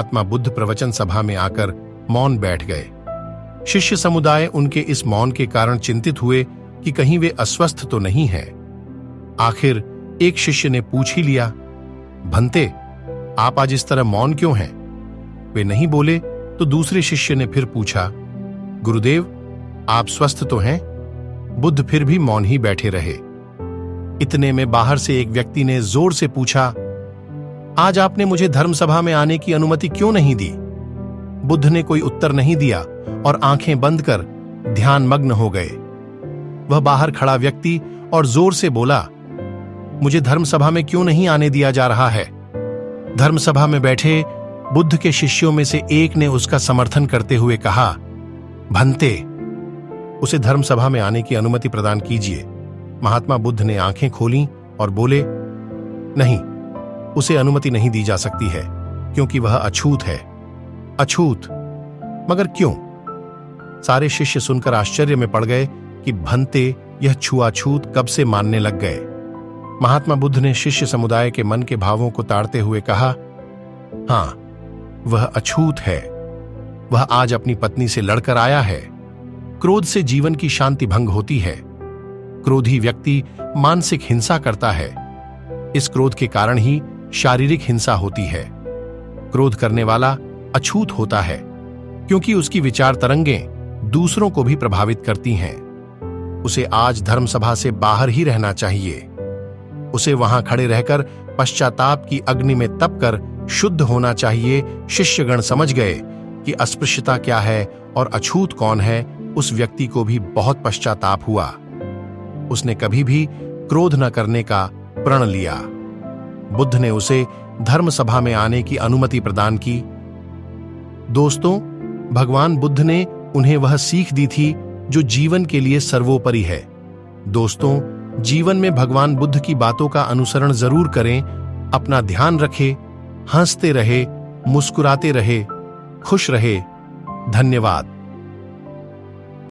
महात्मा बुद्ध प्रवचन सभा में आकर मौन बैठ गए। शिष्य समुदाय उनके इस मौन के कारण चिंतित हुए कि कहीं वे अस्वस्थ तो नहीं हैं। आखिर एक शिष्य ने पूछ ही लिया, भंते, आप आज इस तरह मौन क्यों हैं? वे नहीं बोले तो दूसरे शिष्य ने फिर पूछा, गुरुदेव, आप स्वस्थ तो हैं? बुद्ध फिर भी मौन ही बैठे रहे। इतने में बाहर से एक व्यक्ति ने जोर से पूछा, आज आपने मुझे धर्मसभा में आने की अनुमति क्यों नहीं दी? बुद्ध ने कोई उत्तर नहीं दिया और आंखें बंद कर ध्यान मग्न हो गए। वह बाहर खड़ा व्यक्ति और जोर से बोला, मुझे धर्मसभा में क्यों नहीं आने दिया जा रहा है? धर्मसभा में बैठे बुद्ध के शिष्यों में से एक ने उसका समर्थन करते हुए कहा, भंते, उसे धर्मसभा में आने की अनुमति प्रदान कीजिए। महात्मा बुद्ध ने आंखें खोलीं और बोले, नहीं, उसे अनुमति नहीं दी जा सकती है क्योंकि वह अछूत है। अछूत? मगर क्यों? सारे शिष्य सुनकर आश्चर्य में पड़ गए कि भंते यह छुआछूत कब से मानने लग गए। महात्मा बुद्ध ने शिष्य समुदाय के मन के भावों को ताड़ते हुए कहा, हां, वह अछूत है। वह आज अपनी पत्नी से लड़कर आया है। क्रोध से जीवन की शांति भंग होती है। क्रोधी व्यक्ति मानसिक हिंसा करता है। इस क्रोध के कारण ही शारीरिक हिंसा होती है। क्रोध करने वाला अछूत होता है क्योंकि उसकी विचार तरंगें दूसरों को भी प्रभावित करती हैं। उसे आज धर्मसभा से बाहर ही रहना चाहिए। उसे वहां खड़े रहकर पश्चाताप की अग्नि में तपकर शुद्ध होना चाहिए। शिष्यगण समझ गए कि अस्पृश्यता क्या है और अछूत कौन है। उस व्यक्ति को भी बहुत पश्चाताप हुआ। उसने कभी भी क्रोध न करने का प्रण लिया। बुद्ध ने उसे धर्मसभा में आने की अनुमति प्रदान की। दोस्तों, भगवान बुद्ध ने उन्हें वह सीख दी थी जो जीवन के लिए सर्वोपरि है। दोस्तों, जीवन में भगवान बुद्ध की बातों का अनुसरण जरूर करें। अपना ध्यान रखें, हंसते रहे, मुस्कुराते रहे, खुश रहे। धन्यवाद।